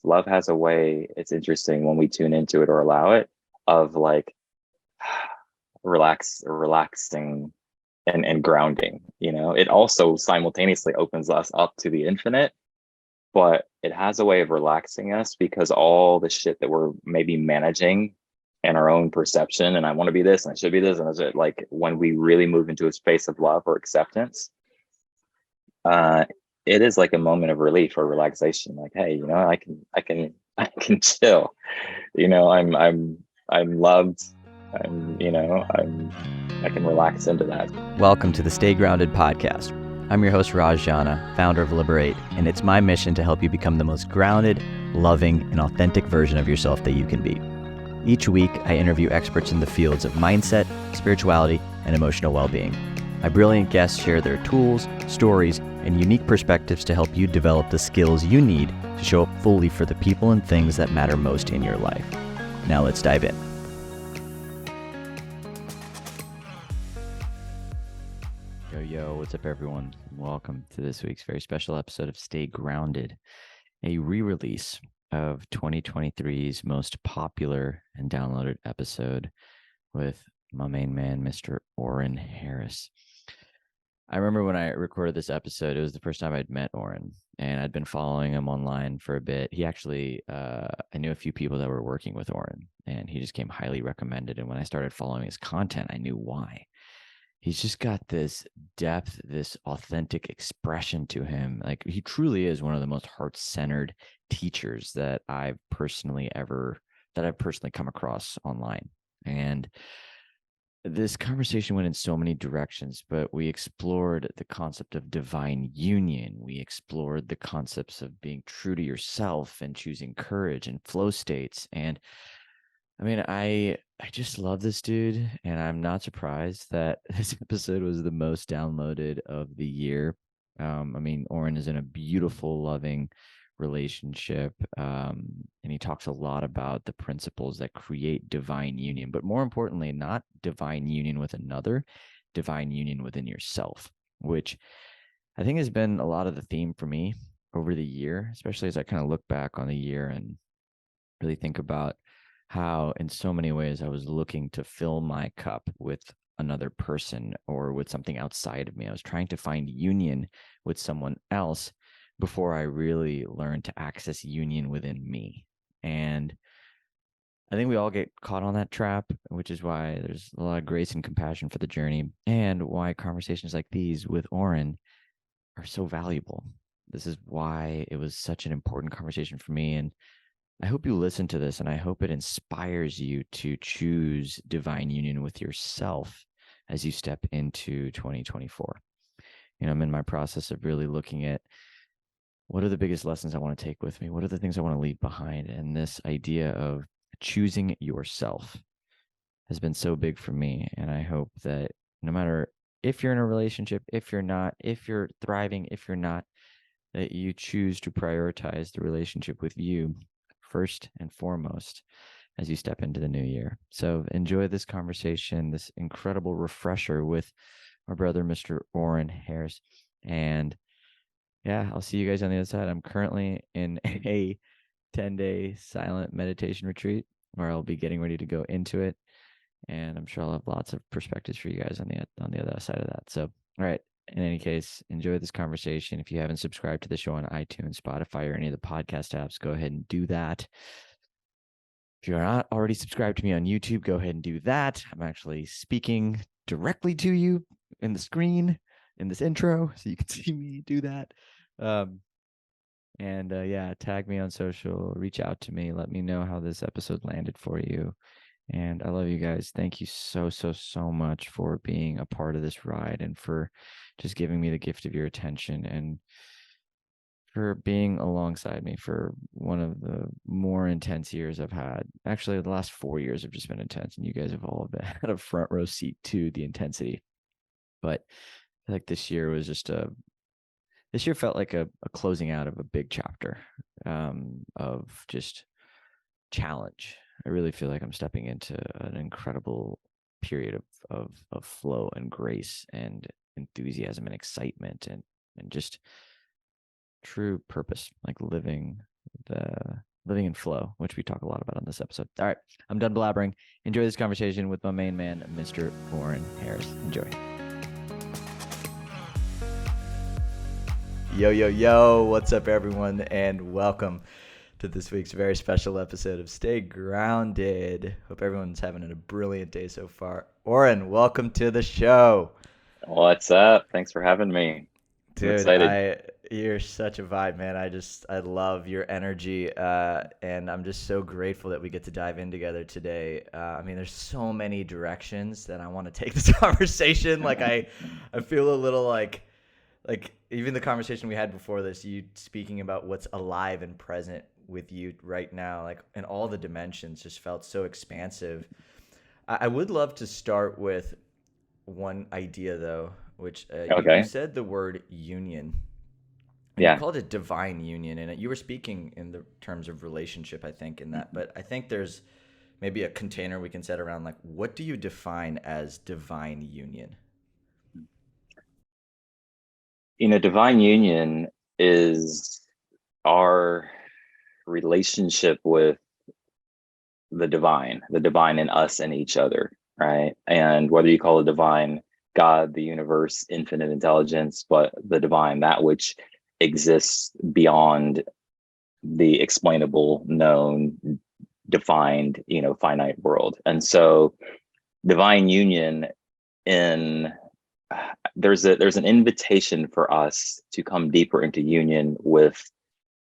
love has a way, it's interesting when we tune into it or allow it, of like relaxing and grounding. It also simultaneously opens us up to the infinite, but it has a way of relaxing us because all the shit that we're maybe managing and our own perception, and I want to be this and I should be this, and is it like when we really move into a space of love or acceptance, uh it is like a moment of relief or relaxation. Like, hey, I can chill. I'm loved. I can relax into that. Welcome to the Stay Grounded podcast. I'm your host, Raj Jana, founder of Liberate, and it's my mission to help you become the most grounded, loving, and authentic version of yourself that you can be. Each week, I interview experts in the fields of mindset, spirituality, and emotional well-being. My brilliant guests share their tools, stories, and unique perspectives to help you develop the skills you need to show up fully for the people and things that matter most in your life. Now let's dive in. Yo, what's up, everyone? Welcome to this week's very special episode of Stay Grounded, a re-release of 2023's most popular and downloaded episode with my main man, Mr. Oren Harris. I remember when I recorded this episode, it was the first time I'd met Oren, and I'd been following him online for a bit. He actually, I knew a few people that were working with Oren, and he just came highly recommended. And when I started following his content, I knew why. He's just got this depth, this authentic expression to him. Like, he truly is one of the most heart-centered teachers that I've personally come across online. And this conversation went in so many directions, but we explored the concept of divine union. We explored the concepts of being true to yourself and choosing courage and flow states. And I mean, I just love this dude, and I'm not surprised that this episode was the most downloaded of the year. Oren is in a beautiful, loving relationship, and he talks a lot about the principles that create divine union, but more importantly, not divine union with another, divine union within yourself, which I think has been a lot of the theme for me over the year, especially as I kind of look back on the year and really think about how in so many ways I was looking to fill my cup with another person or with something outside of me. I was trying to find union with someone else before I really learned to access union within me. And I think we all get caught on that trap, which is why there's a lot of grace and compassion for the journey, and why conversations like these with Oren are so valuable. This is why it was such an important conversation for me. And I hope you listen to this, and I hope it inspires you to choose divine union with yourself as you step into 2024. I'm in my process of really looking at what are the biggest lessons I want to take with me? What are the things I want to leave behind? And this idea of choosing yourself has been so big for me. And I hope that no matter if you're in a relationship, if you're not, if you're thriving, if you're not, that you choose to prioritize the relationship with you first and foremost as you step into the new year. So enjoy this conversation, this incredible refresher with our brother, Mr. Oren Harris. And yeah, I'll see you guys on the other side. I'm currently in a 10-day silent meditation retreat where I'll be getting ready to go into it. And I'm sure I'll have lots of perspectives for you guys on the other side of that. So, all right. In any case, enjoy this conversation. If you haven't subscribed to the show on iTunes, Spotify, or any of the podcast apps, go ahead and do that. If you're not already subscribed to me on YouTube, go ahead and do that. I'm actually speaking directly to you in the screen in this intro, so you can see me do that. Tag me on social, reach out to me, let me know how this episode landed for you. And I love you guys. Thank you so much for being a part of this ride and for just giving me the gift of your attention and for being alongside me for one of the more intense years I've had. Actually, the last 4 years have just been intense, and you guys have all had a front row seat to the intensity. But I feel like this year felt like a closing out of a big chapter of just challenge. I really feel like I'm stepping into an incredible period of flow and grace and enthusiasm and excitement and just true purpose, like living the living in flow, which we talk a lot about on this episode. All right, I'm done blabbering. Enjoy this conversation with my main man, Mr. Oren Harris. Enjoy. Yo, what's up, everyone, and welcome to this week's very special episode of Stay Grounded. Hope everyone's having a brilliant day so far. Oren, welcome to the show. What's up? Thanks for having me. Dude, you're such a vibe, man. I love your energy, and I'm just so grateful that we get to dive in together today. There's so many directions that I want to take this conversation. Like I feel a little like even the conversation we had before this, you speaking about what's alive and present with you right now, like in all the dimensions, just felt so expansive. I would love to start with one idea though, which you said the word union. You called it divine union, and you were speaking in the terms of relationship, I think, in that. But I think there's maybe a container we can set around, like, what do you define as divine union? Divine union is our relationship with the divine in us and each other, right? And whether you call it divine, God, the universe, infinite intelligence, but the divine, that which exists beyond the explainable, known, defined, finite world. And so divine union there's an invitation for us to come deeper into union with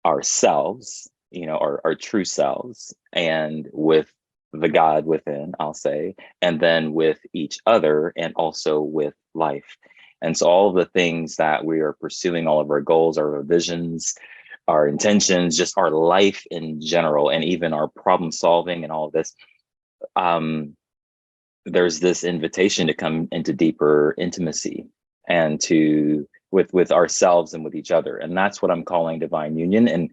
ourselves, our true selves, and with the God within, I'll say, and then with each other, and also with life. And so all of the things that we are pursuing, all of our goals, our visions, our intentions, just our life in general, and even our problem solving and all of this, there's this invitation to come into deeper intimacy and with ourselves and with each other. And that's what I'm calling divine union, and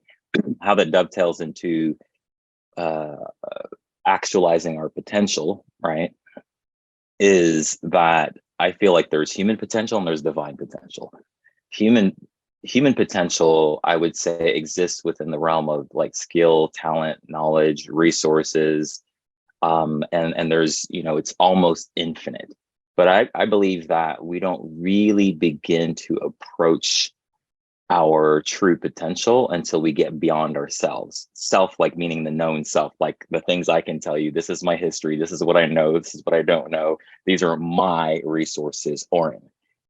how that dovetails into actualizing our potential, right? Is that I feel like there's human potential and there's divine potential. Human potential, I would say, exists within the realm of like skill, talent, knowledge, resources, and there's, it's almost infinite. But I believe that we don't really begin to approach our true potential until we get beyond ourselves. Self, like meaning the known self, like the things I can tell you, this is my history, this is what I know, this is what I don't know, these are my resources, Oren,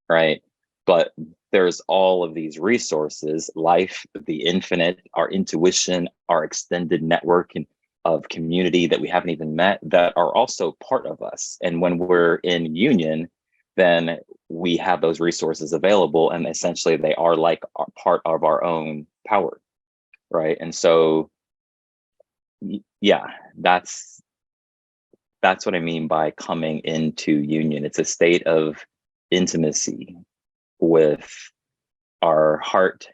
right? But there's all of these resources, life, the infinite, our intuition, our extended network of community that we haven't even met, that are also part of us. And when we're in union, then we have those resources available, and essentially they are like part of our own power, right? And so, yeah, that's what I mean by coming into union. It's a state of intimacy with our heart,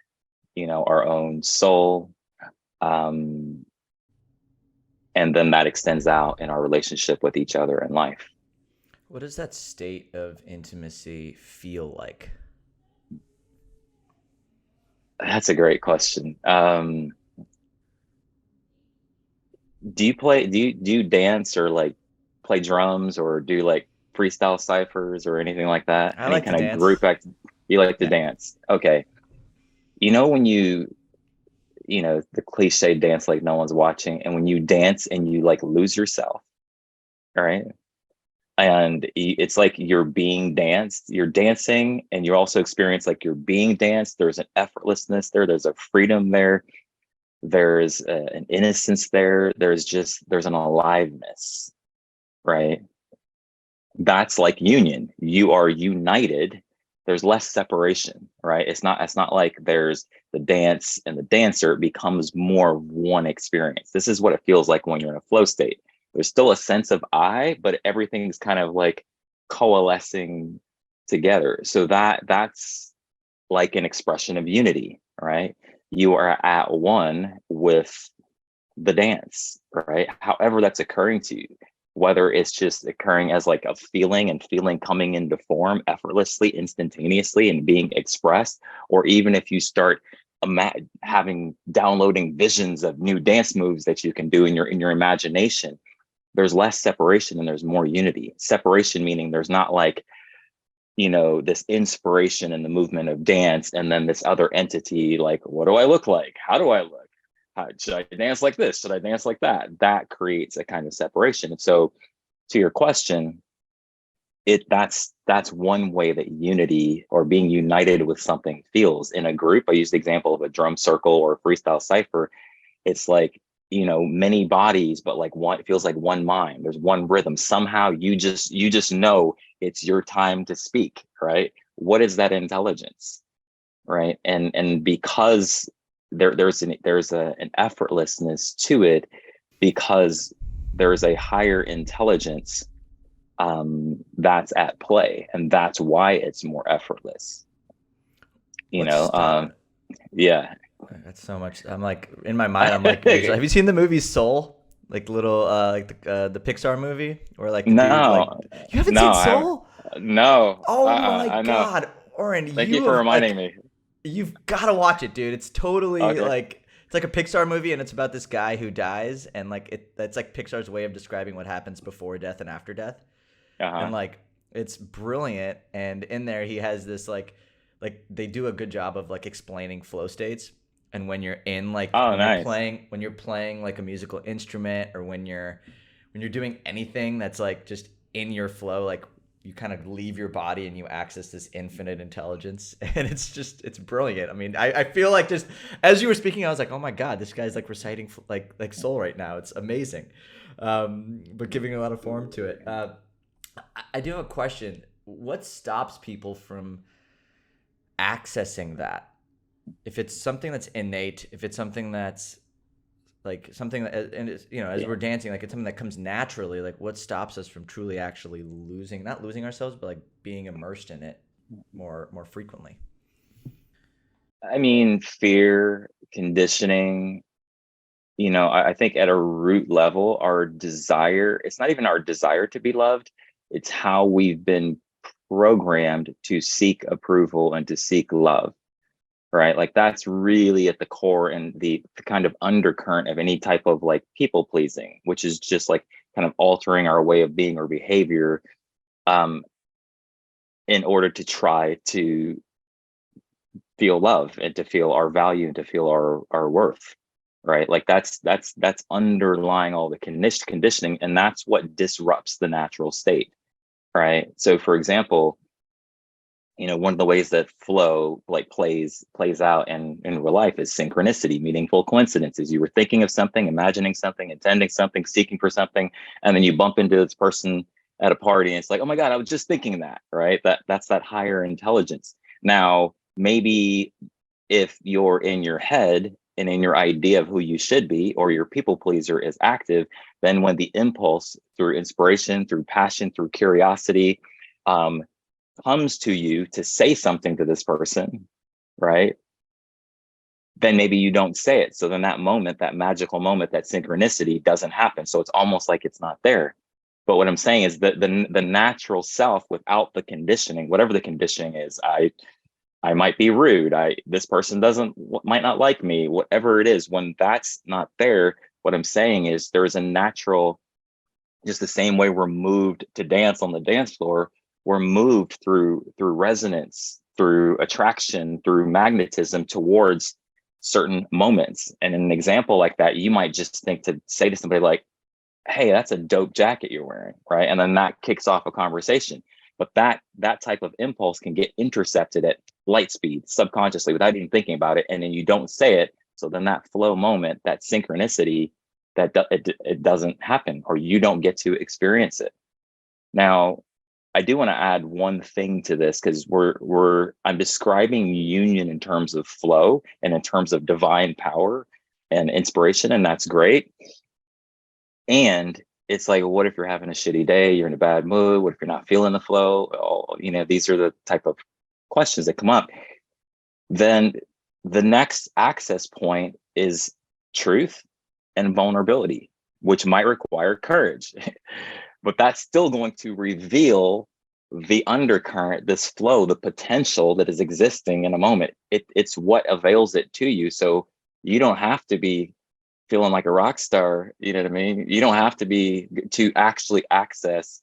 our own soul, and then that extends out in our relationship with each other in life. What does that state of intimacy feel like? That's a great question. Do you dance or like play drums or do like freestyle ciphers or anything like that? I like kind to of dance. group act? You like to dance? Okay. When the cliche dance like no one's watching, and when you dance and you like lose yourself, right? And it's like you're dancing, and you also experience like you're being danced. There's an effortlessness there's a freedom there's an innocence there's an aliveness, right? That's like union. You are united. There's less separation, right? It's not like there's the dance and the dancer. It becomes more one experience. This is what it feels like when you're in a flow state. There's still a sense of I, but everything's kind of like coalescing together. So that's like an expression of unity, right? You are at one with the dance, right? However that's occurring to you, whether it's just occurring as like a feeling, and feeling coming into form effortlessly, instantaneously, and being expressed, or even if you start downloading visions of new dance moves that you can do in your imagination. There's less separation and there's more unity. Separation meaning there's not like, this inspiration in the movement of dance and then this other entity, like, what do I look like? How do I look? Should I dance like this? Should I dance like that? That creates a kind of separation. And so to your question, that's one way that unity or being united with something feels. In a group, I use the example of a drum circle or a freestyle cipher. It's like, many bodies, but like one, it feels like one mind. There's one rhythm. Somehow you just know it's your time to speak, right? What is that intelligence, right? And because there's an effortlessness to it, because there's a higher intelligence that's at play, and that's why it's more effortless. Yeah. That's so much. I'm like, in my mind, I'm like, have you seen the movie Soul? Like little, like the Pixar movie, or like the dude, like, you haven't seen Soul? No. Oh my God, Oren, Thank you for reminding me. You've got to watch it, dude. It's totally Okay. it's like a Pixar movie, and it's about this guy who dies, and like that's like Pixar's way of describing what happens before death and after death. And like, it's brilliant. And in there, he has this like they do a good job of like explaining flow states. And when you're in like when you're playing like a musical instrument, or when you're doing anything that's like just in your flow, like you kind of leave your body and you access this infinite intelligence. And it's brilliant. I mean, I feel like, just as you were speaking, I was like, oh my God, this guy's like reciting like Soul right now. It's amazing. But giving a lot of form to it. I do have a question. What stops people from accessing that? If it's something that's innate, if it's something that's like something that, and it's, as we're dancing, like it's something that comes naturally, like what stops us from truly actually not losing ourselves, but like being immersed in it more frequently? I mean, fear, conditioning, I think at a root level, our desire, it's not even our desire to be loved, it's how we've been programmed to seek approval and to seek love, right? Like that's really at the core and the kind of undercurrent of any type of like people pleasing, which is just like kind of altering our way of being or behavior in order to try to feel love and to feel our value and to feel our worth, right? Like that's underlying all the conditioning, and that's what disrupts the natural state, right? So for example, one of the ways that flow like plays out in real life is synchronicity, meaningful coincidences. You were thinking of something, imagining something, intending something, seeking for something, and then you bump into this person at a party and it's like, oh my God, I was just thinking that, right? That's that higher intelligence. Now, maybe if you're in your head and in your idea of who you should be, or your people pleaser is active, then when the impulse through inspiration, through passion, through curiosity, comes to you to say something to this person, right? Then maybe you don't say it. So then that moment, that magical moment, that synchronicity doesn't happen. So it's almost like it's not there. But what I'm saying is that the natural self without the conditioning, whatever the conditioning is, I might be rude. This person might not like me, whatever it is, when that's not there, what I'm saying is there is a natural, just the same way we're moved to dance on the dance floor, we're moved through resonance, through attraction, through magnetism towards certain moments. And in an example like that, you might just think to say to somebody like, hey, that's a dope jacket you're wearing, right? And then that kicks off a conversation. But that type of impulse can get intercepted at light speed subconsciously without even thinking about it. And then you don't say it. So then that flow moment, that synchronicity, it doesn't happen, or you don't get to experience it. Now, I do want to add one thing to this, because I'm describing union in terms of flow and in terms of divine power and inspiration, and that's great. And it's like, what if you're having a shitty day, you're in a bad mood? What if you're not feeling the flow? These are the type of questions that come up. Then the next access point is truth and vulnerability, which might require courage. But that's still going to reveal the undercurrent, this flow, the potential that is existing in a moment, it's what avails it to you. So you don't have to be feeling like a rock star, you know what I mean? You don't have to be to actually access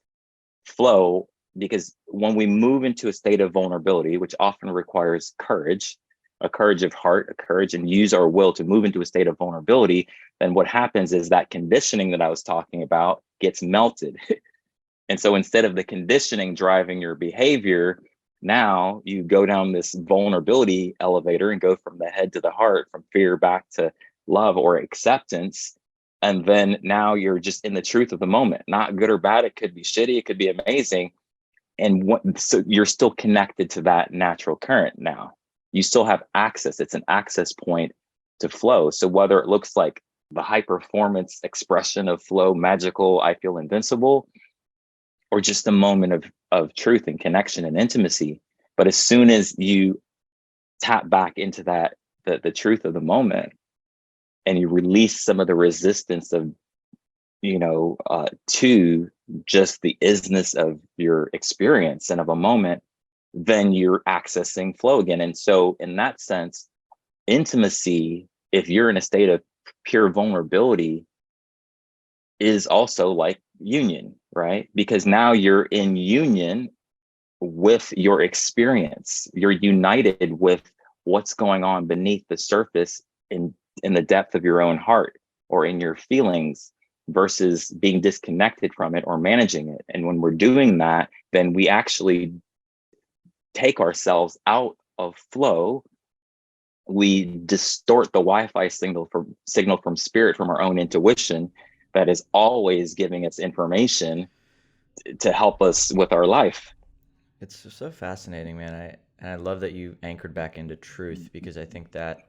flow, because when we move into a state of vulnerability, which often requires courage, a courage of heart, a courage, and use our will to move into a state of vulnerability, then what happens is that conditioning that I was talking about gets melted. And so instead of the conditioning driving your behavior, now you go down this vulnerability elevator and go from the head to the heart, from fear back to love or acceptance. And then now you're just in the truth of the moment, not good or bad. It could be shitty, it could be amazing. And so you're still connected to that natural current now. You still have access. It's an access point to flow. So whether it looks like the high performance expression of flow, magical, I feel invincible, or just a moment of truth and connection and intimacy. But as soon as you tap back into that, the truth of the moment, and you release some of the resistance of, to just the isness of your experience and of a moment, then you're accessing flow again. And so in that sense, intimacy, if you're in a state of pure vulnerability, is also like union, right? Because now you're in union with your experience. You're united with what's going on beneath the surface in the depth of your own heart or in your feelings, versus being disconnected from it or managing it. And when we're doing that, then we actually take ourselves out of flow. We distort the Wi-Fi signal from spirit, from our own intuition that is always giving us information to help us with our life. It's so fascinating, man. I love that you anchored back into truth, because I think that,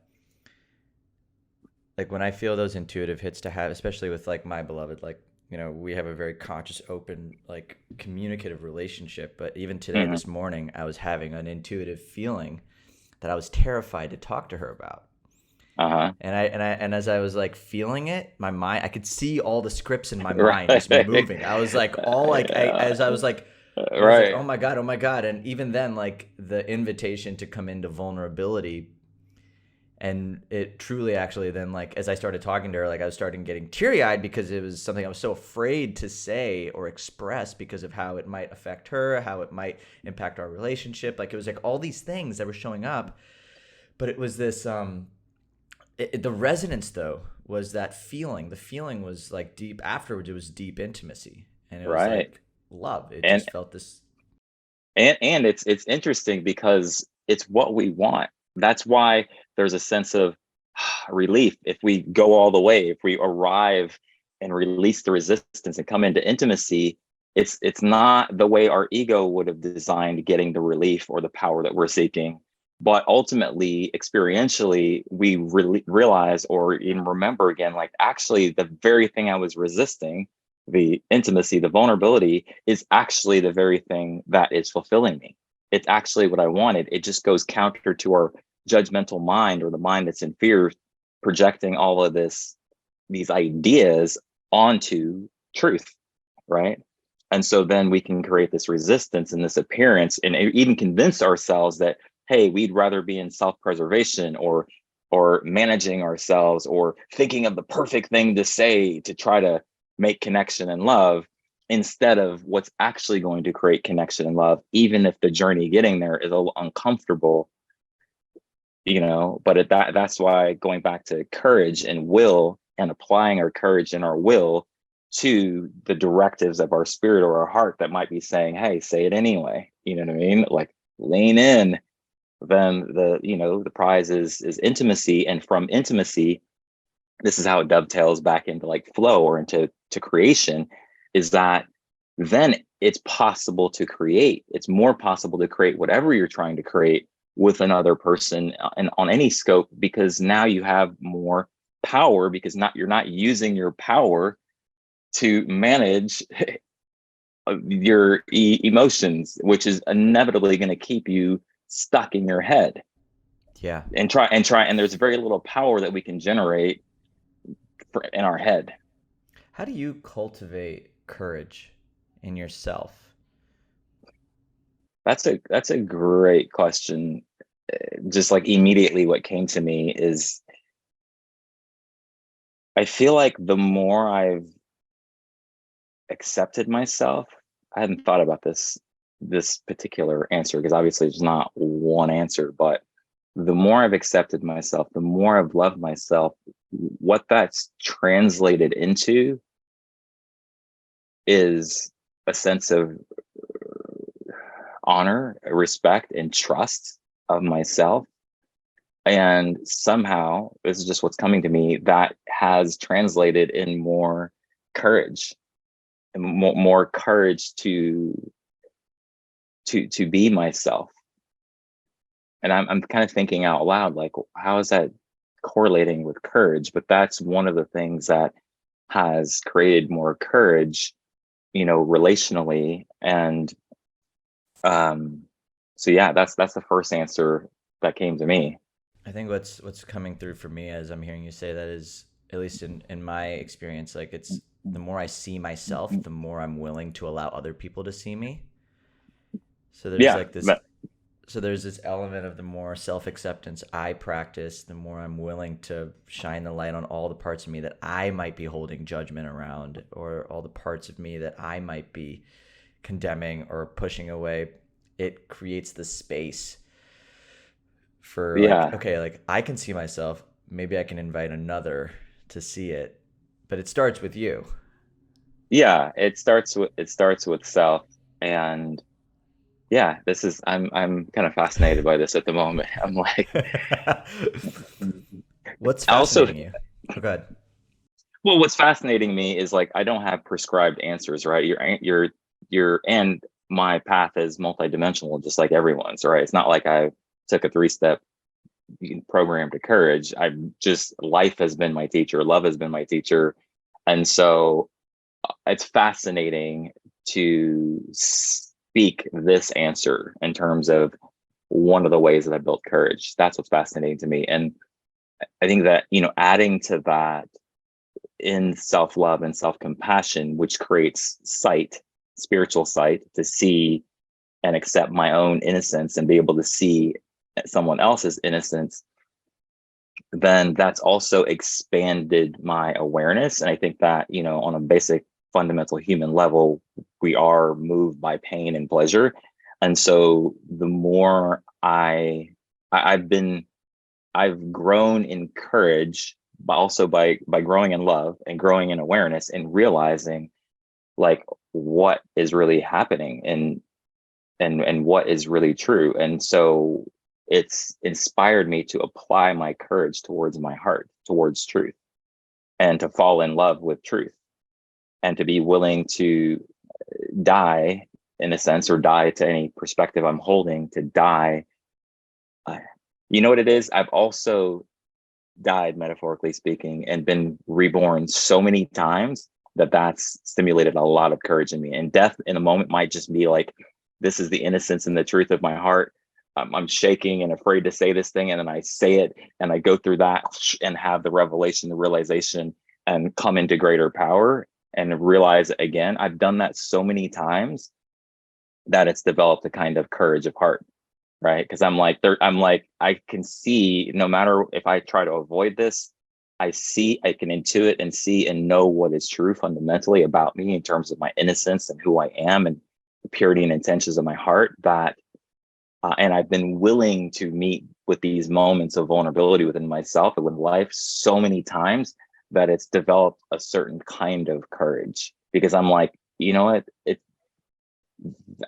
like, when I feel those intuitive hits to have, especially with like my beloved, like, we have a very conscious, open, like communicative relationship. But even today, this morning, I was having an intuitive feeling that I was terrified to talk to her about. And as I was like feeling it, my mind, I could see all the scripts in my mind just moving. I was like, I was like, oh my God. And even then, like the invitation to come into vulnerability, and it truly actually then, like, as I started talking to her, like I was starting getting teary eyed, because it was something I was so afraid to say or express because of how it might affect her, how it might impact our relationship. Like it was like all these things that were showing up, but it was this, the resonance though was that feeling. The feeling was like deep afterwards. It was deep intimacy, and it was like love. It just felt this. And it's interesting because it's what we want. That's why there's a sense of relief if we go all the way, if we arrive and release the resistance and come into intimacy. It's not the way our ego would have designed getting the relief or the power that we're seeking. But ultimately, experientially, we realize or even remember again, like actually the very thing I was resisting, the intimacy, the vulnerability, is actually the very thing that is fulfilling me. It's actually what I wanted. It just goes counter to our judgmental mind, or the mind that's in fear, projecting all of these ideas onto truth, right? And so then we can create this resistance and this appearance, and even convince ourselves that, hey, we'd rather be in self-preservation or managing ourselves, or thinking of the perfect thing to say to try to make connection and love, instead of what's actually going to create connection and love, even if the journey getting there is a little uncomfortable, but that's why going back to courage and will, and applying our courage and our will to the directives of our spirit or our heart that might be saying, hey, say it anyway, you know what I mean? Like lean in, then the prize is intimacy. And from intimacy, this is how it dovetails back into like flow or into creation, is that then it's possible to create. It's more possible to create whatever you're trying to create with another person and on any scope, because now you have more power, because you're not using your power to manage your emotions, which is inevitably going to keep you stuck in your head. Yeah. And there's very little power that we can generate in our head. How do you cultivate courage in yourself? That's a great question. Just like immediately what came to me is, I feel like the more I've accepted myself, I hadn't thought about this particular answer, because obviously there's not one answer, but the more I've accepted myself, the more I've loved myself, what that's translated into is a sense of honor, respect, and trust of myself. And somehow, this is just what's coming to me, that has translated in more courage, and more courage to be myself. And I'm kind of thinking out loud, like, how is that correlating with courage? But that's one of the things that has created more courage, relationally. And so yeah, that's the first answer that came to me. I think what's coming through for me as I'm hearing you say that is, at least in my experience, like, it's the more I see myself, the more I'm willing to allow other people to see me. So there's Yeah, like this so there's this element of the more self-acceptance I practice, the more I'm willing to shine the light on all the parts of me that I might be holding judgment around, or all the parts of me that I might be condemning or pushing away. It creates the space for, like, yeah, okay, like, I can see myself, maybe I can invite another to see it, but it starts with you. yeah. It starts with self. And yeah, I'm kind of fascinated by this at the moment. I'm like, What's I also, fascinating you? Oh, go ahead. well, what's fascinating me is, like, I don't have prescribed answers, right? And my path is multidimensional, just like everyone's, right? It's not like I took a 3-step program to courage. Life has been my teacher, love has been my teacher. And so it's fascinating to speak this answer in terms of one of the ways that I built courage. That's what's fascinating to me. And I think that, adding to that, in self-love and self-compassion, which creates sight, spiritual sight, to see and accept my own innocence and be able to see someone else's innocence, then that's also expanded my awareness. And I think that, on a basic fundamental human level, we are moved by pain and pleasure. And so the more I've grown in courage, but also by growing in love and growing in awareness, and realizing, like, what is really happening, and what is really true. And so it's inspired me to apply my courage towards my heart, towards truth, and to fall in love with truth, and to be willing to die, in a sense, or die to any perspective I'm holding, to die. You know what it is? I've also died, metaphorically speaking, and been reborn so many times that that's stimulated a lot of courage in me. And death in a moment might just be like, this is the innocence and the truth of my heart. I'm shaking and afraid to say this thing, and then I say it, and I go through that and have the revelation, the realization, and come into greater power and realize again. I've done that so many times that it's developed a kind of courage of heart, right? Because I'm like, I can see, no matter if I try to avoid this, I can intuit and see and know what is true fundamentally about me, in terms of my innocence and who I am, and the purity and intentions of my heart. And I've been willing to meet with these moments of vulnerability within myself and with life so many times, that it's developed a certain kind of courage, because I'm like, you know what,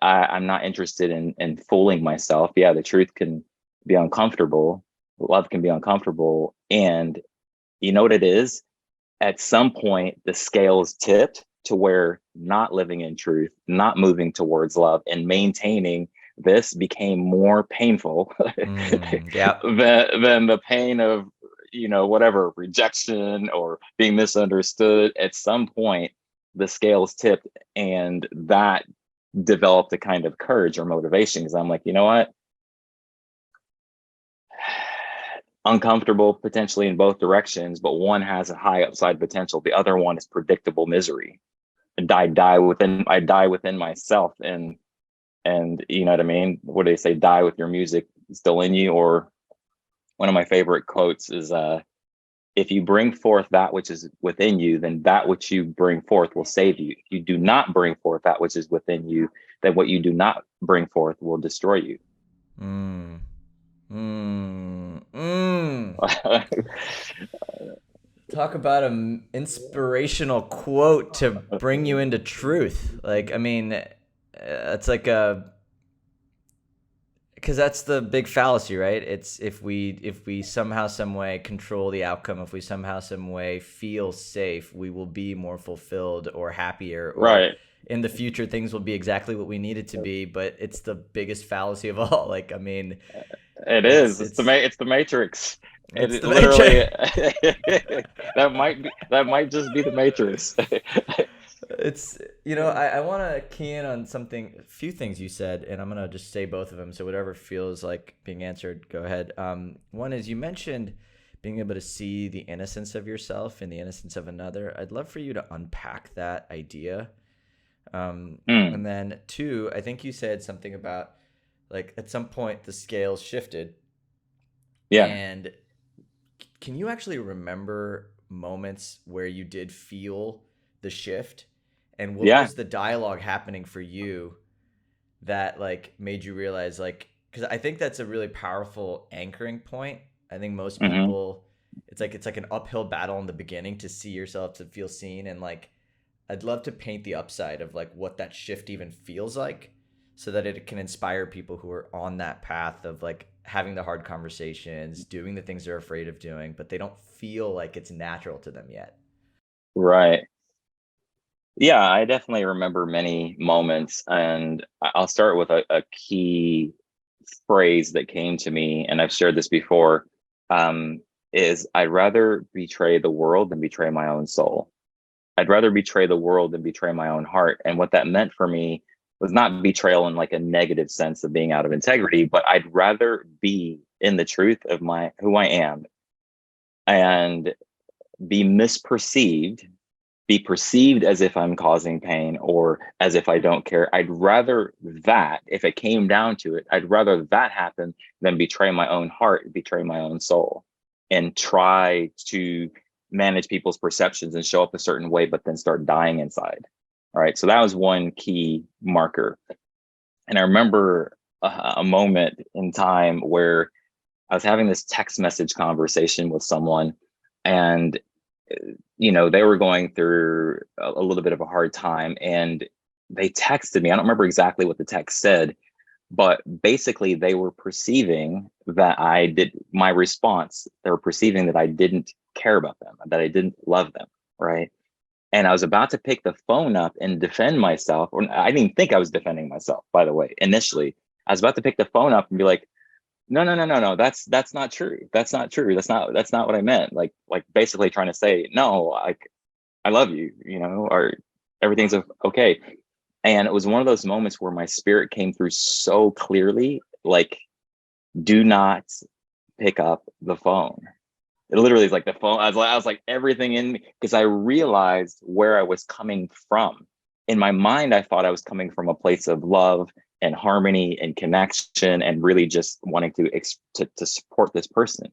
I'm not interested in fooling myself. Yeah, the truth can be uncomfortable, love can be uncomfortable, and you know what it is? At some point, the scales tipped to where not living in truth, not moving towards love, and maintaining this became more painful Yeah. than the pain of, whatever, rejection or being misunderstood. At some point, the scales tipped, and that developed a kind of courage or motivation, because I'm like, you know what? Uncomfortable potentially in both directions, but one has a high upside potential. The other one is predictable misery. And I die within myself. And and you know what I mean? What do they say? Die with your music still in you. Or one of my favorite quotes is, if you bring forth that which is within you, then that which you bring forth will save you. If you do not bring forth that which is within you, then what you do not bring forth will destroy you. Mm. Mm. Mm. Talk about an inspirational quote to bring you into truth. Like, I mean, it's like because that's the big fallacy, right? It's if we somehow, some way control the outcome, if we somehow, some way feel safe, we will be more fulfilled or happier, or Right. in the future things will be exactly what we need it to be. But it's the biggest fallacy of all. Like, I mean, It's the Matrix. it's It the literally Matrix. that might just be the Matrix. It's, I want to key in on a few things you said, and I'm going to just say both of them. So whatever feels like being answered, go ahead. One is, you mentioned being able to see the innocence of yourself and the innocence of another. I'd love for you to unpack that idea. And then two, I think you said something about, like, at some point the scales shifted. Yeah. And can you actually remember moments where you did feel the shift? And what was the dialogue happening for you that, like, made you realize, like, because I think that's a really powerful anchoring point. I think most people, it's like an uphill battle in the beginning to see yourself, to feel seen. And, like, I'd love to paint the upside of, like, what that shift even feels like, so that it can inspire people who are on that path of, like, having the hard conversations, doing the things they're afraid of doing, but they don't feel like it's natural to them yet. Right. Yeah, I definitely remember many moments, and I'll start with a key phrase that came to me, and I've shared this before, is I'd rather betray the world than betray my own soul. I'd rather betray the world than betray my own heart. And what that meant for me was not betrayal in like a negative sense of being out of integrity, but I'd rather be in the truth of who I am, and be misperceived, be perceived as if I'm causing pain or as if I don't care. I'd rather that, if it came down to it, I'd rather that happen than betray my own heart, betray my own soul, and try to manage people's perceptions and show up a certain way, but then start dying inside. All right. So that was one key marker. And I remember a moment in time where I was having this text message conversation with someone, and they were going through a little bit of a hard time, and they texted me. I don't remember exactly what the text said, but basically they were perceiving that my response, they were perceiving that I didn't care about them, that I didn't love them, right? And I was about to pick the phone up and defend myself, or I didn't even think I was defending myself, by the way. Initially, I was about to pick the phone up and be like, no, that's not true. That's not true. That's not what I meant. Like basically trying to say, no, like, I love you, or everything's okay. And it was one of those moments where my spirit came through so clearly, like, do not pick up the phone. It literally is like the phone. I was like everything in me, because I realized where I was coming from. In my mind, I thought I was coming from a place of love and harmony and connection, and really just wanting to support this person.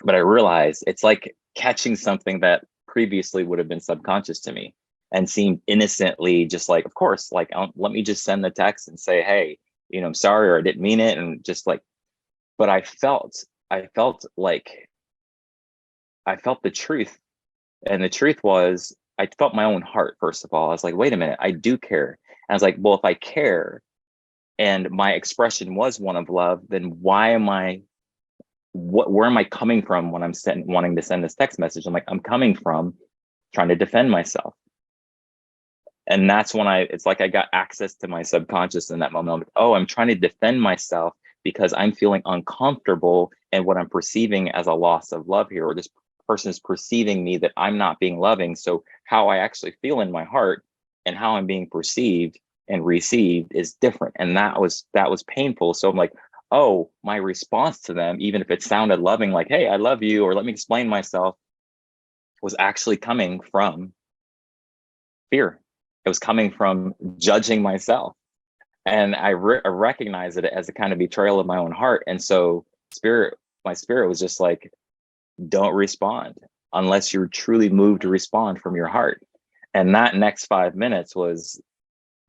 But I realized it's like catching something that previously would have been subconscious to me and seemed innocently just like, of course, like, let me just send the text and say, hey, I'm sorry, or I didn't mean it. And just like, but I felt the truth. And the truth was, I felt my own heart, first of all. I was like, wait a minute, I do care. And I was like, well, if I care and my expression was one of love, then where am I coming from when I'm wanting to send this text message? I'm like, I'm coming from trying to defend myself. And that's when it's like I got access to my subconscious in that moment. I'm like, oh, I'm trying to defend myself because I'm feeling uncomfortable and what I'm perceiving as a loss of love here, or this person is perceiving me that I'm not being loving. So how I actually feel in my heart and how I'm being perceived and received is different. And that was painful. So I'm like, oh, my response to them, even if it sounded loving, like, hey, I love you, or let me explain myself, was actually coming from fear. It was coming from judging myself. And I recognize it as a kind of betrayal of my own heart. And so my spirit was just like, don't respond unless you're truly moved to respond from your heart. And that next 5 minutes was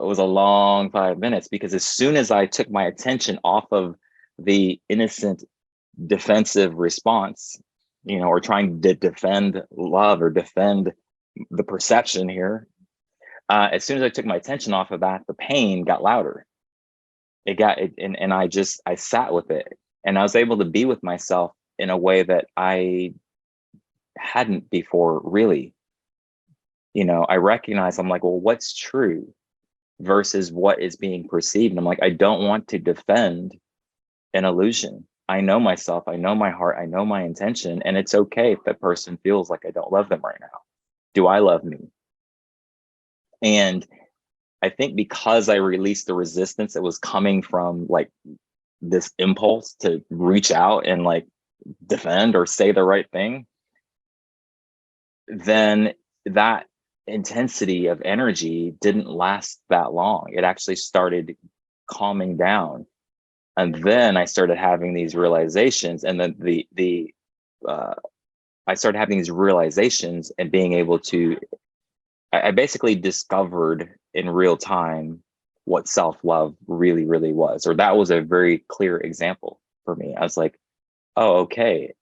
a long 5 minutes, because as soon as I took my attention off of the innocent defensive response, or trying to defend love or defend the perception here, as soon as I took my attention off of that, the pain got louder. And I sat with it, and I was able to be with myself in a way that I hadn't before, really. I recognize, I'm like, well, what's true versus what is being perceived? And I'm like, I don't want to defend an illusion. I know myself, I know my heart, I know my intention, and it's okay if that person feels like I don't love them right now. Do I love me? And I think because I released the resistance that was coming from like this impulse to reach out and like defend or say the right thing, then that intensity of energy didn't last that long. It actually started calming down. And then I started having these realizations, and then I started having these realizations and being able to, I basically discovered in real time what self-love really, really was. Or that was a very clear example for me. I was like, oh, okay.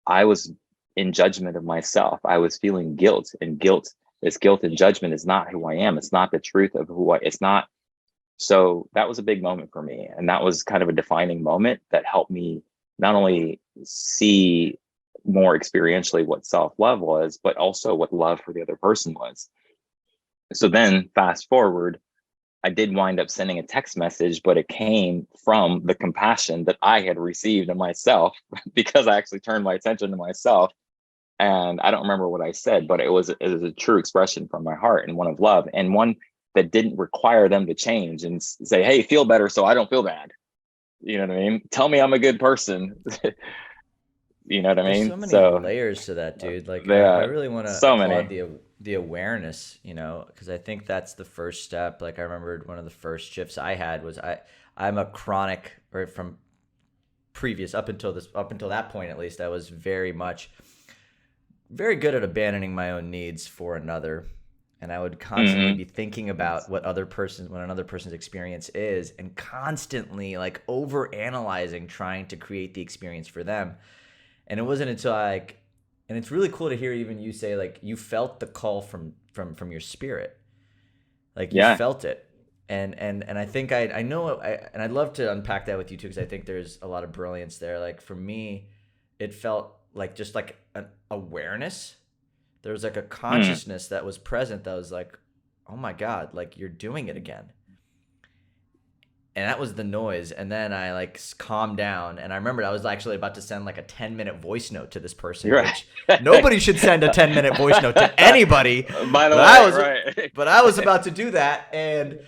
I was in judgment of myself. I was feeling guilt, and this guilt and judgment is not who I am. It's not the truth of it's not. So that was a big moment for me. And that was kind of a defining moment that helped me not only see more experientially what self-love was, but also what love for the other person was. So then fast forward, I did wind up sending a text message, but it came from the compassion that I had received in myself because I actually turned my attention to myself. And I don't remember what I said, but it was a true expression from my heart, and one of love, and one that didn't require them to change and say, hey, feel better so I don't feel bad. You know what I mean? Tell me I'm a good person. You know what I mean? There's so many layers to that, dude. Like, I really want to applaud the awareness, because I think that's the first step. Like, I remembered one of the first shifts I had was I'm a chronic, or from previous up until that point, at least, I was very good at abandoning my own needs for another. And I would constantly be thinking about what another person's experience is, and constantly like over analyzing, trying to create the experience for them. And it wasn't until and it's really cool to hear even you say like you felt the call from your spirit, like you felt it. And I think I know, and I'd love to unpack that with you too, because I think there's a lot of brilliance there. Like for me, it felt like just like an awareness. There was like a consciousness that was present that was like, oh my God, like you're doing it again. And that was the noise. And then I like calmed down. And I remembered I was actually about to send like a 10-minute voice note to this person, which nobody should send a 10-minute voice note to anybody. By the way, but I was about to do that. And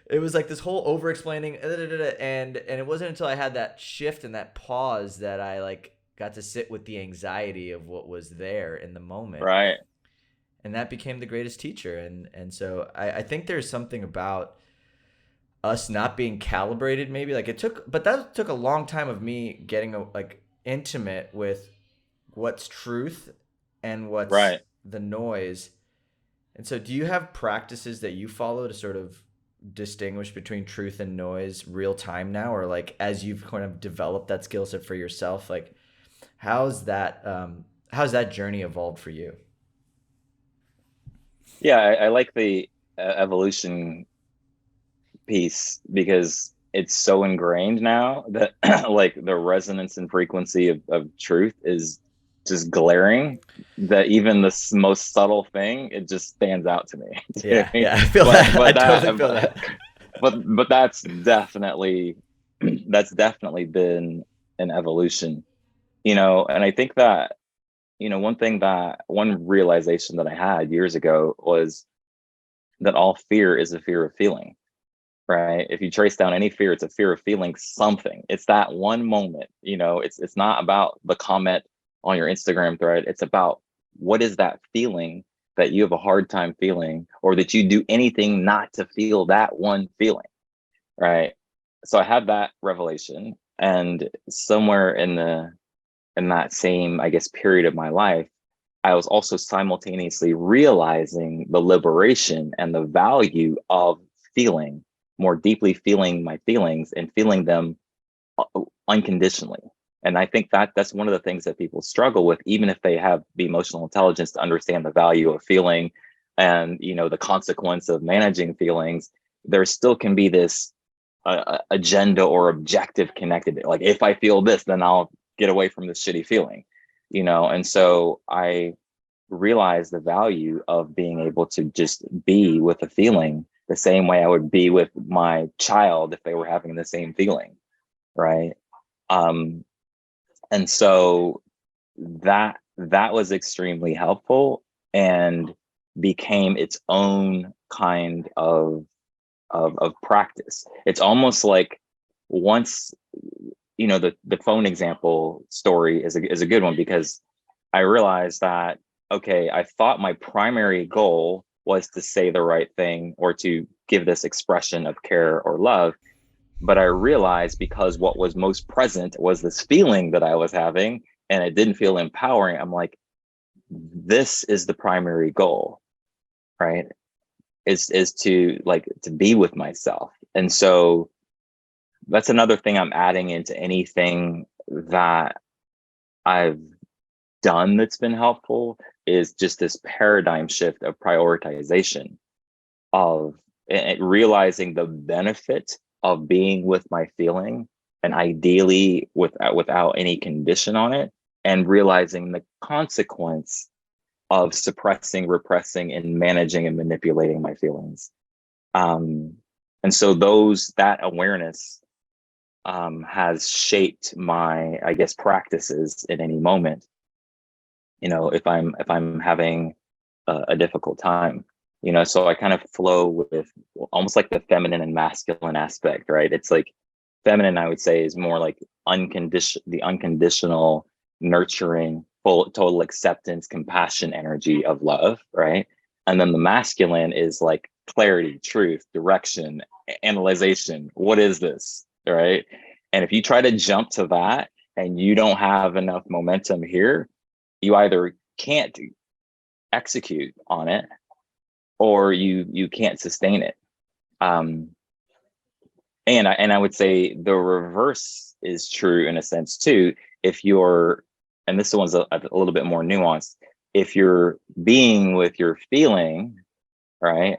it was like this whole over explaining. And it wasn't until I had that shift and that pause that I like got to sit with the anxiety of what was there in the moment. Right. And that became the greatest teacher. And so I think there's something about us not being calibrated, maybe. Like that took a long time of me getting like intimate with what's truth and what's the noise. And so do you have practices that you follow to sort of distinguish between truth and noise real time now? Or like as you've kind of developed that skill set for yourself, like how's that journey evolved for you? Yeah, I like the evolution piece, because it's so ingrained now that like the resonance and frequency of truth is just glaring, that even the most subtle thing, it just stands out to me. Yeah, I feel that. I totally feel that. But that's definitely been an evolution, and I think that, one realization that I had years ago was that all fear is a fear of feeling, right? If you trace down any fear, it's a fear of feeling something. It's that one moment, it's not about the comment on your Instagram thread. It's about what is that feeling that you have a hard time feeling, or that you do anything not to feel that one feeling. right? So I had that revelation, and somewhere in that same, I guess, period of my life, I was also simultaneously realizing the liberation and the value of feeling, more deeply feeling my feelings and feeling them unconditionally. And I think that that's one of the things that people struggle with, even if they have the emotional intelligence to understand the value of feeling and, you know, the consequence of managing feelings. There still can be this agenda or objective connected. Like, if I feel this, then I'll get away from this shitty feeling, you know? And so I realized the value of being able to just be with a feeling the same way I would be with my child if they were having the same feeling, right? Um, and so that was extremely helpful and became its own kind of practice. It's almost like, once, you know, the phone example story is a good one, because I realized that, okay, I thought my primary goal was to say the right thing or to give this expression of care or love. But I realized, because what was most present was this feeling that I was having, and it didn't feel empowering. I'm like, this is the primary goal, right? Is to, like, to be with myself. And so that's another thing I'm adding into anything that I've done that's been helpful, is just this paradigm shift of prioritization of realizing the benefit of being with my feeling, and ideally without any condition on it, and realizing the consequence of suppressing, repressing, and managing and manipulating my feelings. And so that awareness has shaped my, I guess, practices in any moment. You know, if I'm having a difficult time, you know, so I kind of flow with almost like the feminine and masculine aspect, right? It's like, feminine, I would say, is more like the unconditional, nurturing, full, total acceptance, compassion, energy of love, right? And then the masculine is like clarity, truth, direction, analyzation. What is this, right? And if you try to jump to that and you don't have enough momentum here, you either can't execute on it, or you can't sustain it. And I would say the reverse is true in a sense too. If you're, and this one's a little bit more nuanced, if you're being with your feeling, right,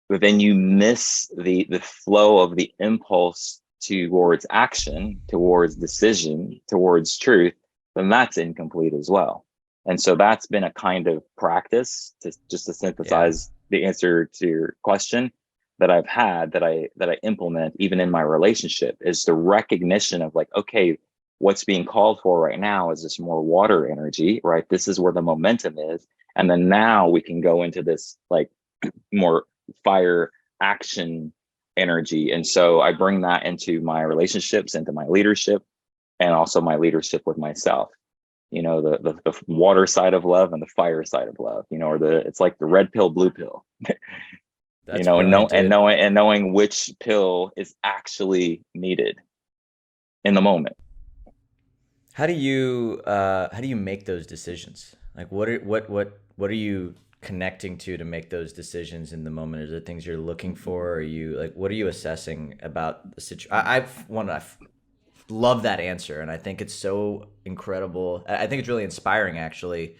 but then you miss the flow of the impulse towards action, towards decision, towards truth, then that's incomplete as well. And so that's been a kind of practice to just to synthesize the answer to your question that I've had, that I implement even in my relationship, is the recognition of, like, okay, what's being called for right now is this more water energy, right? This is where the momentum is. And then now we can go into this like more fire action energy. And so I bring that into my relationships, into my leadership, and also my leadership with myself. You know, the water side of love and the fire side of love, you know, or it's like the red pill, blue pill. That's you know, brilliant, and knowing which pill is actually needed in the moment. How do you make those decisions? Like, what are you connecting to make those decisions in the moment? Is there things you're looking for? Or are you, like, what are you assessing about the situation? I've love that answer, and I think it's so incredible. I think it's really inspiring, actually.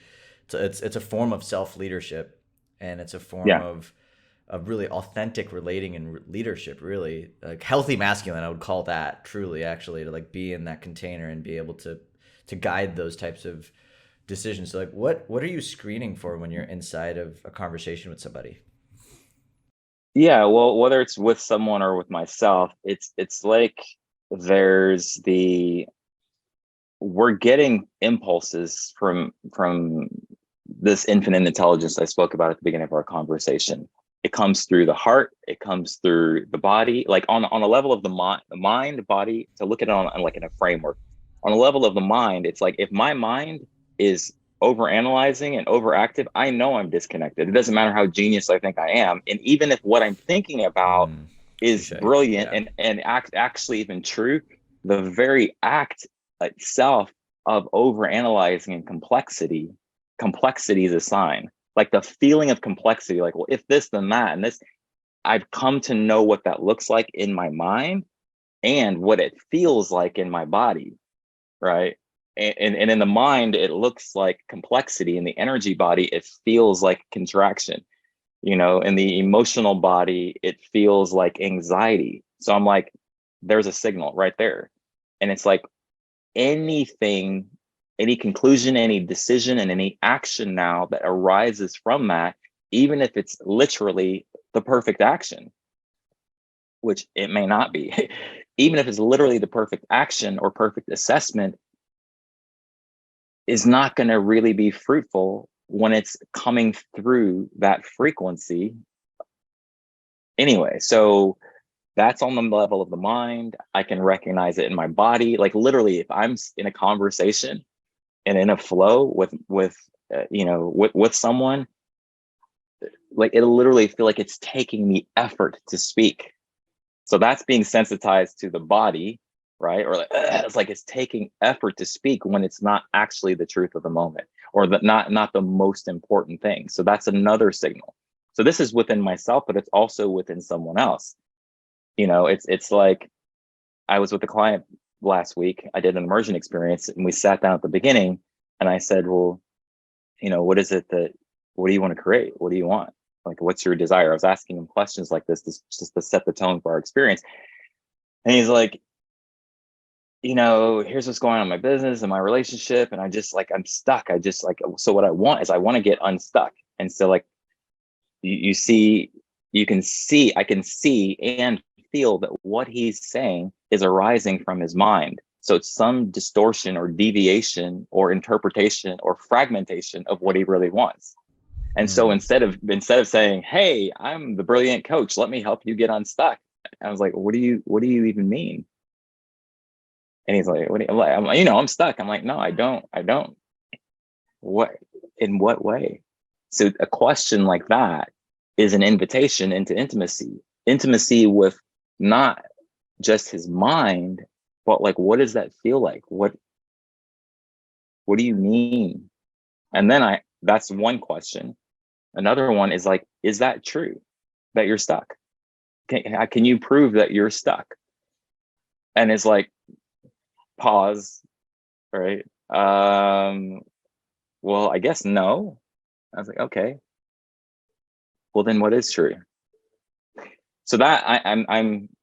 It's a form of self leadership, and it's a form of really authentic relating and leadership. Really, like healthy masculine, I would call that, truly, actually, to like be in that container and be able to guide those types of decisions. So, like, what are you screening for when you're inside of a conversation with somebody? Yeah, well, whether it's with someone or with myself, it's like we're getting impulses from this infinite intelligence I spoke about at the beginning of our conversation. It comes through the heart, it comes through the body, like on a level of the mind, body, to look at it on like in a framework. On a level of the mind, it's like, if my mind is over analyzing and overactive, I know I'm disconnected. It doesn't matter how genius I think I am. And even if what I'm thinking about is Touché. brilliant, Yeah. and actually even true. The very act itself of over analyzing and complexity is a sign. Like the feeling of complexity, like, well, if this, then that, and this, I've come to know what that looks like in my mind and what it feels like in my body, right? And in the mind, it looks like complexity. In the energy body, it feels like contraction. You know, in the emotional body, it feels like anxiety. So I'm like, there's a signal right there. And it's like anything, any conclusion, any decision, and any action now that arises from that, even if it's literally the perfect action, which it may not be, even if it's literally the perfect action or perfect assessment, is not going to really be fruitful when it's coming through that frequency anyway. So that's on the level of the mind. I can recognize it in my body. Like literally, if I'm in a conversation and in a flow with someone, like it'll literally feel like it's taking me effort to speak. So that's being sensitized to the body, right? Or like, it's like it's taking effort to speak when it's not actually the truth of the moment, or not the most important thing. So that's another signal. So this is within myself, but it's also within someone else. You know, it's like I was with a client last week. I did an immersion experience, and we sat down at the beginning, and I said, well, you know, what do you want to create? What do you want? Like, what's your desire? I was asking him questions like this just to set the tone for our experience. And he's like, you know, here's what's going on in my business and my relationship. And I'm stuck. So what I want is I want to get unstuck. And so like, I can see and feel that what he's saying is arising from his mind. So it's some distortion or deviation or interpretation or fragmentation of what he really wants. And so instead of saying, hey, I'm the brilliant coach, let me help you get unstuck, I was like, what do you even mean? And he's like, I'm like, I'm stuck. I'm like, no, I don't. What, in what way? So a question like that is an invitation into intimacy with not just his mind, but like, what does that feel like? What do you mean? And then that's one question. Another one is like, is that true that you're stuck? Can you prove that you're stuck? And it's like, pause, right? Well, I guess no. I was like, okay. Well, then what is true? So that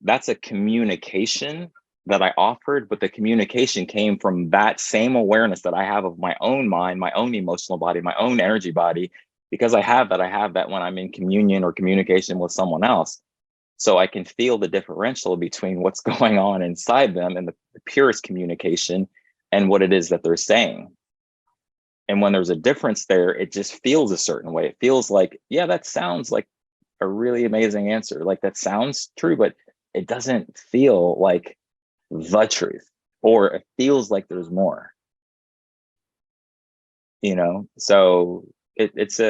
that's a communication that I offered, but the communication came from that same awareness that I have of my own mind, my own emotional body, my own energy body, because I have that when I'm in communion or communication with someone else. So I can feel the differential between what's going on inside them and the purest communication and what it is that they're saying. And when there's a difference there, it just feels a certain way. It feels like, yeah, that sounds like a really amazing answer. Like that sounds true, but it doesn't feel like the truth, or it feels like there's more, So it's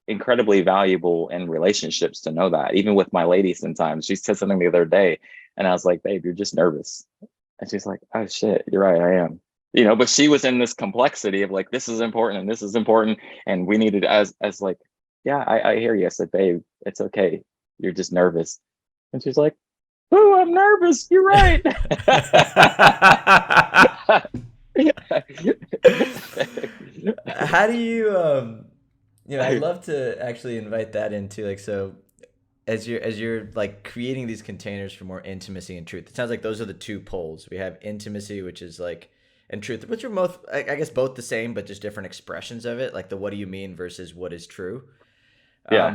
incredibly valuable in relationships to know that. Even with my lady, sometimes she said something the other day and I was like, babe, you're just nervous. And she's like, oh shit, you're right, I am. But she was in this complexity of like, this is important and this is important. And we needed as like, yeah, I hear you. I said, babe, it's okay. You're just nervous. And she's like, oh, I'm nervous. You're right. How do you I'd love to actually invite that into like, so as you're like creating these containers for more intimacy and truth, it sounds like those are the two poles. We have intimacy, which is like, and truth, which are both, I guess, both the same, but just different expressions of it, like the what do you mean versus what is true. Yeah.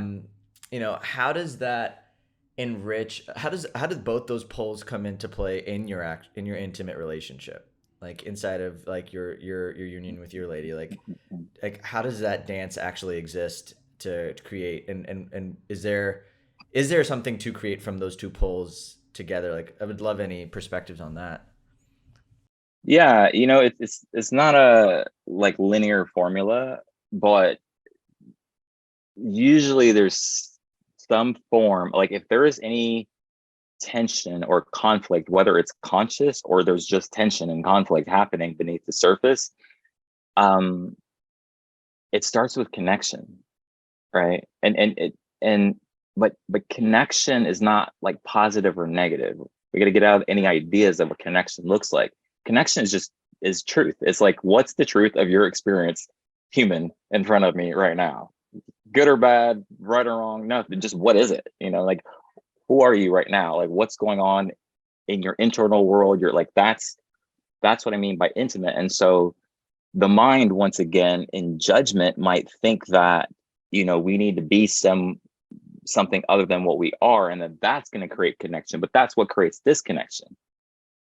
How does that enrich, how does both those poles come into play in your intimate relationship, like inside of like your union with your lady, like how does that dance actually exist to create, and is there something to create from those two poles together? Like, I would love any perspectives on that. Yeah, it's not a like linear formula, but usually there's some form, like if there is any tension or conflict, whether it's conscious or there's just tension and conflict happening beneath the surface, it starts with connection, right? But connection is not like positive or negative. We got to get out of any ideas of what connection looks like. Connection is truth. It's like, what's the truth of your experience, human, in front of me right now? Good or bad, right or wrong, nothing. Just what is it? Like, who are you right now? Like, what's going on in your internal world? You're like, that's what I mean by intimate. And so the mind, once again, in judgment, might think that, we need to be something other than what we are, and that's going to create connection, but that's what creates disconnection,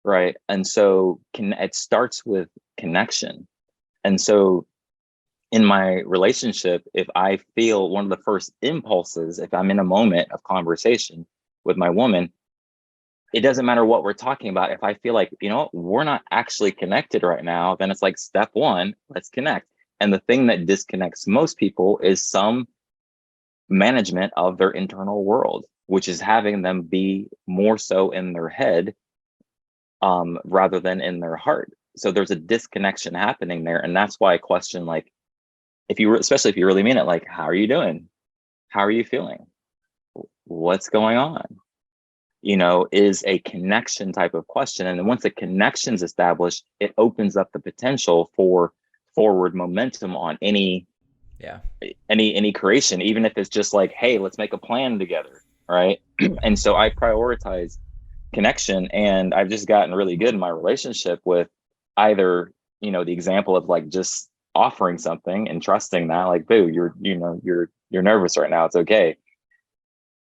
right? And so it starts with connection. And so in my relationship, if I feel one of the first impulses, if I'm in a moment of conversation with my woman, it doesn't matter what we're talking about. If I feel like, we're not actually connected right now, then it's like, step one, let's connect. And the thing that disconnects most people is some management of their internal world, which is having them be more so in their head rather than in their heart. So there's a disconnection happening there. And that's why I question, like, especially if you really mean it, like, how are you doing? How are you feeling? What's going on? Is a connection type of question. And then once a connection's established, it opens up the potential for forward momentum on any creation, even if it's just like, hey, let's make a plan together, right? And so I prioritize connection, and I've just gotten really good in my relationship with either, the example of like just offering something and trusting that, like, boo, you're nervous right now, it's okay.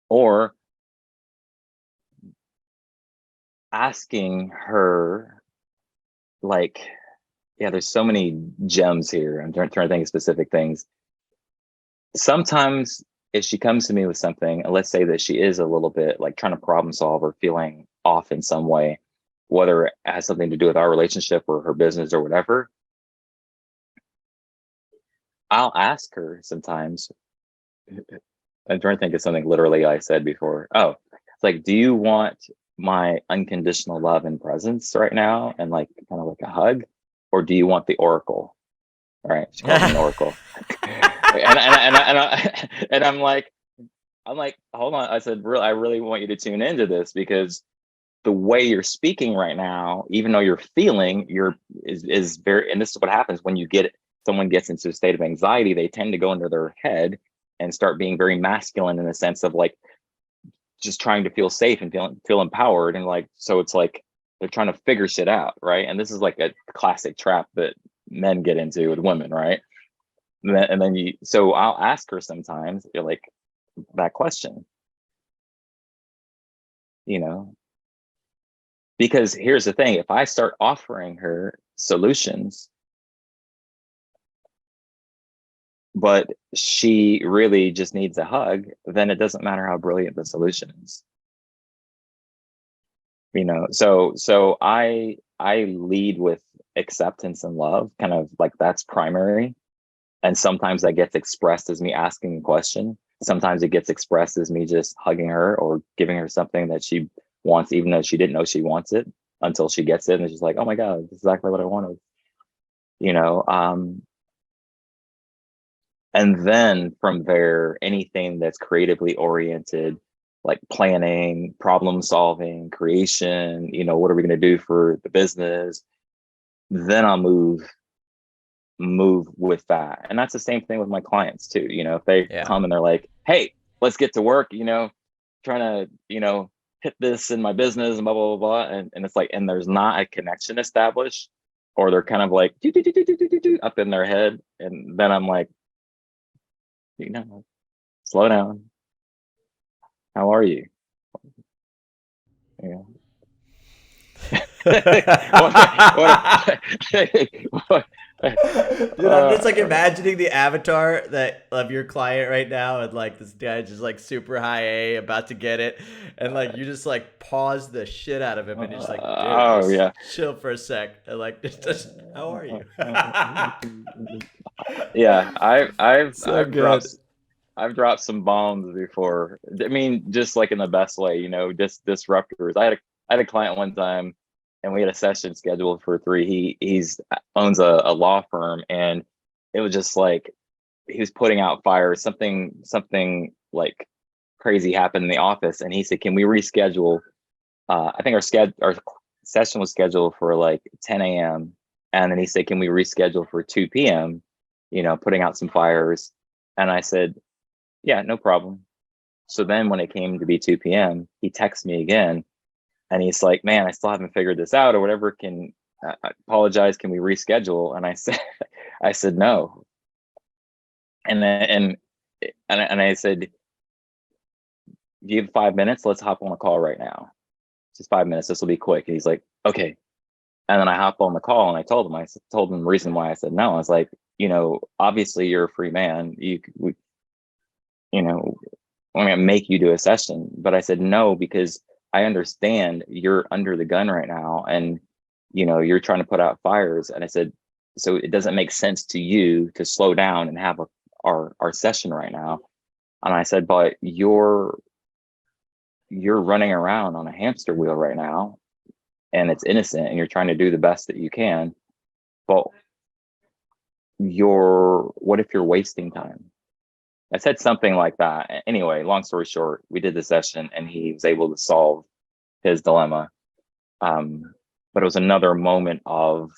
Or asking her, like, there's so many gems here. I'm trying to think of specific things. Sometimes if she comes to me with something, and let's say that she is a little bit like trying to problem solve or feeling off in some way, whether it has something to do with our relationship or her business or whatever, I'll ask her sometimes. I'm trying to think of something literally I said before. Oh, it's like, do you want my unconditional love and presence right now, and like kind of like a hug, or do you want the oracle? All right, she calls me an oracle. and I'm like, hold on. I said, I really want you to tune into this, because the way you're speaking right now, even though you're feeling, is very, and this is what happens when someone gets into a state of anxiety, they tend to go into their head and start being very masculine in the sense of like just trying to feel safe and feel empowered. And like, so it's like they're trying to figure shit out, right? And this is like a classic trap that men get into with women, right? And then so I'll ask her sometimes, like, that question, because here's the thing: if I start offering her solutions, but she really just needs a hug, then it doesn't matter how brilliant the solution is. So I lead with acceptance and love, kind of like that's primary. And sometimes that gets expressed as me asking a question. Sometimes it gets expressed as me just hugging her or giving her something that she wants, even though she didn't know she wants it until she gets it. And she's like, oh my God, this is exactly what I wanted. And then from there, anything that's creatively oriented, like planning, problem solving, creation, what are we going to do for the business? Then I'll move with that. And that's the same thing with my clients too. If they come and they're like, hey, let's get to work, trying to, hit this in my business and blah, blah, blah, blah. And it's like, and there's not a connection established, or they're kind of like up in their head. And then I'm like, slow down. How are you? Dude, I'm just like imagining the avatar of your client right now, and like this guy just like super high A, about to get it, and like you just like pause the shit out of him, and you're just like, dude, chill for a sec, and like just how are you? Yeah, I've so good. I've dropped some bombs before. I mean, just like in the best way, just disruptors. I had a client one time, and we had a session scheduled for 3. He's owns a law firm, and it was just like he was putting out fires. Something like crazy happened in the office, and he said, "Can we reschedule?" I think our session was scheduled for like 10 a.m. And then he said, "Can we reschedule for 2 p.m.?" Putting out some fires. And I said, "Yeah, no problem." So then when it came to be 2 p.m., he texts me again, and he's like, "Man, I still haven't figured this out or whatever. I apologize. Can we reschedule?" And I said, I said, "No." And then, and I said, "Do you have 5 minutes? Let's hop on a call right now. Just 5 minutes. This will be quick." And he's like, "Okay." And then I hop on the call, and I told him the reason why I said no. I was like, obviously you're a free man. I'm gonna make you do a session. But I said no, because I understand you're under the gun right now, and you're trying to put out fires. And I said, so it doesn't make sense to you to slow down and have our session right now. And I said, but you're running around on a hamster wheel right now, and it's innocent, and you're trying to do the best that you can. But what if you're wasting time? I said something like that. Anyway, long story short, we did the session, and he was able to solve his dilemma. But it was another moment of,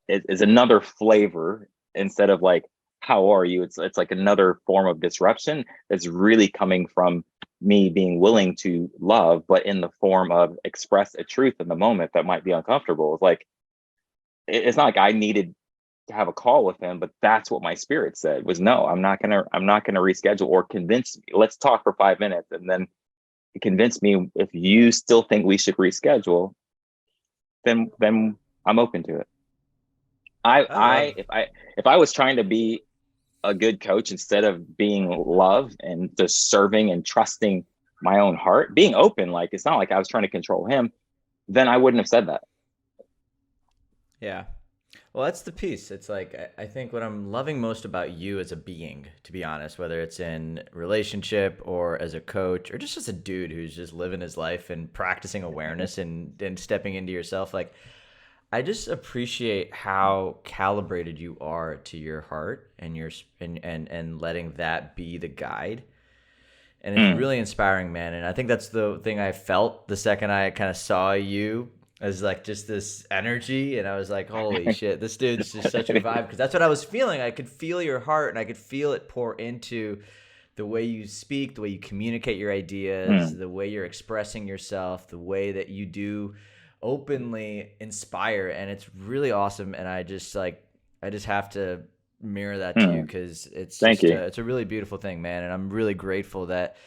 it is another flavor. Instead of like, "How are you?" It's like another form of disruption that's really coming from me being willing to love, but in the form of express a truth in the moment that might be uncomfortable. It's like, it's not like I needed to have a call with him, but that's what my spirit said was, "No, I'm not gonna reschedule or convince me. Let's talk for 5 minutes, and then convince me if you still think we should reschedule, then I'm open to it." I love. If I was trying to be a good coach instead of being love and just serving and trusting my own heart, being open, like it's not like I was trying to control him, then I wouldn't have said that. Yeah. Well, that's the piece. It's like, I think what I'm loving most about you as a being, to be honest, whether it's in relationship or as a coach or just as a dude who's just living his life and practicing awareness and stepping into yourself, like, I just appreciate how calibrated you are to your heart and and letting that be the guide. And it's Mm. really inspiring, man. And I think that's the thing I felt the second I kind of saw you, as like just this energy. And I was like, holy shit, this dude's just such a vibe. Because that's what I was feeling. I could feel your heart, and I could feel it pour into the way you speak, the way you communicate your ideas, Mm. the way you're expressing yourself, the way that you do openly inspire. And it's really awesome. And I just have to mirror that to you, Mm. because it's Thank just you. it's a really beautiful thing, man. And I'm really grateful that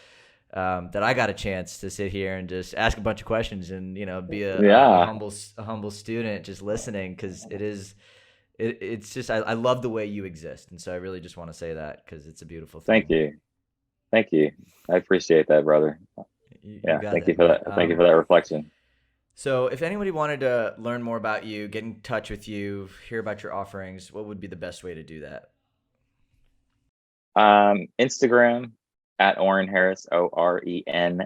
that I got a chance to sit here and just ask a bunch of questions and be a Yeah. humble student just listening, because it's just I love the way you exist. And so I really just want to say that, because it's a beautiful Thank thing. you. Thank you. I appreciate that, brother. You Yeah. got Thank you it, for man. that. Thank you for that reflection. So if anybody wanted to learn more about you, get in touch with you, hear about your offerings, what would be the best way to do that? Instagram at Oren Harris, ORENHARRIS.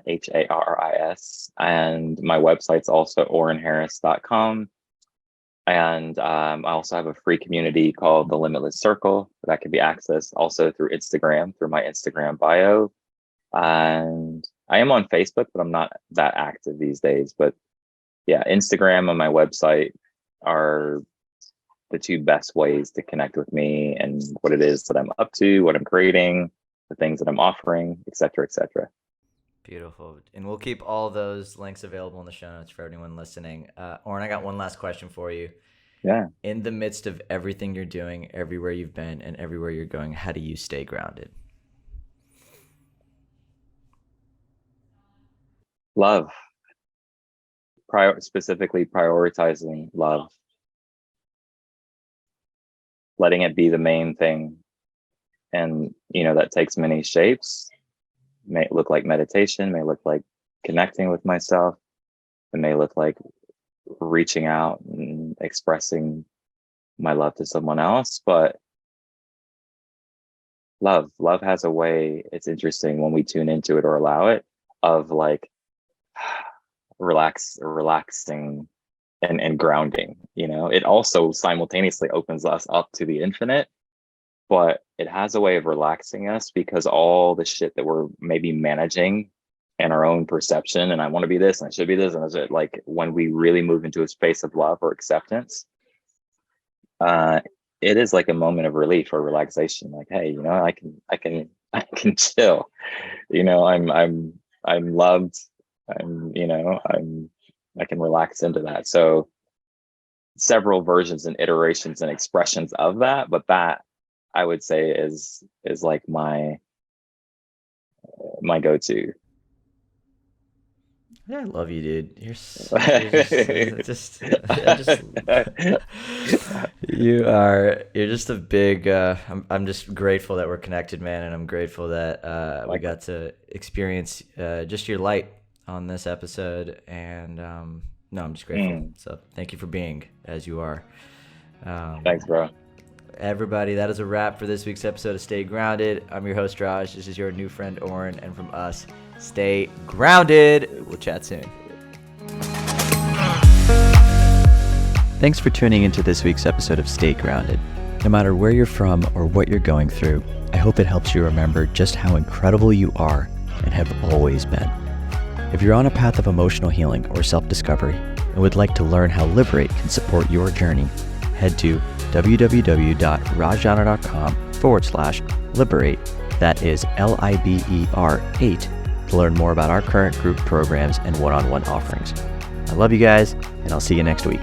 And my website's also orenharris.com. And I also have a free community called the Limitless Circle that can be accessed also through Instagram, through my Instagram bio. And I am on Facebook, but I'm not that active these days. But yeah, Instagram and my website are the two best ways to connect with me and what it is that I'm up to, what I'm creating, the things that I'm offering, et cetera, et cetera. Beautiful. And we'll keep all those links available in the show notes for anyone listening. Oren, I got one last question for you. Yeah. In the midst of everything you're doing, everywhere you've been, and everywhere you're going, how do you stay grounded? Love. Specifically prioritizing love, letting it be the main thing. And, that takes many shapes. May look like meditation, may look like connecting with myself. It may look like reaching out and expressing my love to someone else. But love has a way, it's interesting when we tune into it or allow it, of like relaxing and grounding. It also simultaneously opens us up to the infinite, but it has a way of relaxing us because all the shit that we're maybe managing and our own perception, and I want to be this and I should be this, and like when we really move into a space of love or acceptance, it is like a moment of relief or relaxation. Like, hey, I can chill. I'm loved. I can relax into that. So several versions and iterations and expressions of that, but that I would say is like my go-to. Yeah, I love you, dude. You're just you're just a big. I'm just grateful that we're connected, man, and I'm grateful that we got to experience just your light on this episode. And no, I'm just grateful. So thank you for being as you are. Thanks, bro. Everybody, that is a wrap for this week's episode of Stay Grounded. I'm your host, Raj. This is your new friend, Oren, and from us, stay grounded. We'll chat soon. Thanks for tuning into this week's episode of Stay Grounded. No matter where you're from or what you're going through, I hope it helps you remember just how incredible you are and have always been. If you're on a path of emotional healing or self-discovery and would like to learn how Liberate can support your journey, head to www.rajana.com/liberate. That is LIBER8 to learn more about our current group programs and one-on-one offerings. I love you guys, and I'll see you next week.